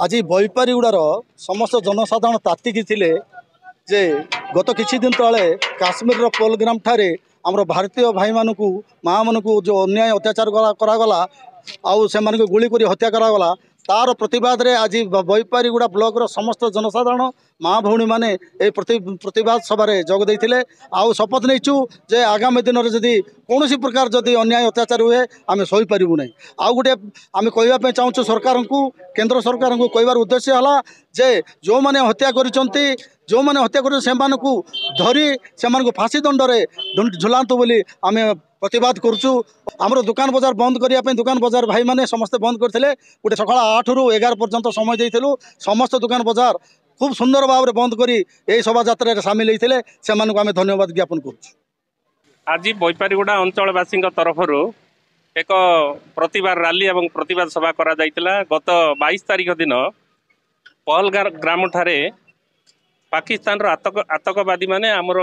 आज बईपारीगुड़ार समस्त जनसाधारण तातिकी थिले जे गत किछि दिन तले काश्मीर पोलग्राम ठारे आमर भारतीय भाई मानू माँ मानू जो अन्याय अत्याचार करागला आउ से गुली कर हत्या करागला तार प्रतिवाद रे आज बईपारीगुड़ा ब्लॉक रो समस्त जनसाधारण माँ भौणी मैंने ये प्रतिवाद सभा जोग देते आउ शपथ नहीं जे आगामी दिन में जदि कौन प्रकार जदि अन्याय अत्याचार हुए आम सही पारू ना आउ गोटे आम कहवाई चाहूँ सरकार को केंद्र सरकार को कहबार उद्देश्य है जे जो मैंने हत्या करिसेंती जो मैंने हत्या कर धरी से फांसी दंड में झुलांतु बोली आम प्रतिवाद करुचु आमर दुकान बजार बंद करने दुकान बजार भाई मैंने समस्ते बंद करते गोटे सका 8 ରୁ 11 पर्यंत समय देलु समस्त दुकान बजार खूब सुंदर भाव में बंद करी शोभा यात्रा सामिल होते से आम धन्यवाद ज्ञापन करुचु। आज बईपारीगुड़ा अंचलवासी तरफ एक प्रतिवाद रैली और प्रतिवाद सभा करा गत 22 तारीख दिन पहलगाम ठारे पाकिस्तान आतंकवादी माने आमर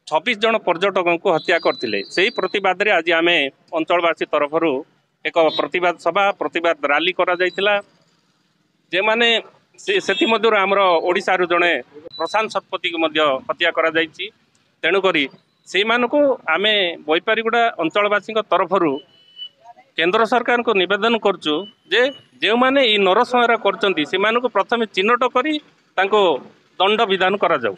26 जन पर्यटकों को हत्या करते से प्रतिवाद रे आज आम अंचलवासी तरफ एक प्रतिवाद सभा प्रतिवाद रैली करा जे माने से आमर ओडिशारू जड़े प्रशांत शतपथी को हत्या करा तेणुक से मानू आम बईपारीगुड़ा अंचलवासी तरफ केंद्र सरकार को निवेदन करचु जे जो माने नरसंहार कर प्रथम चिन्हट करी दंड विधान करा जाऊ।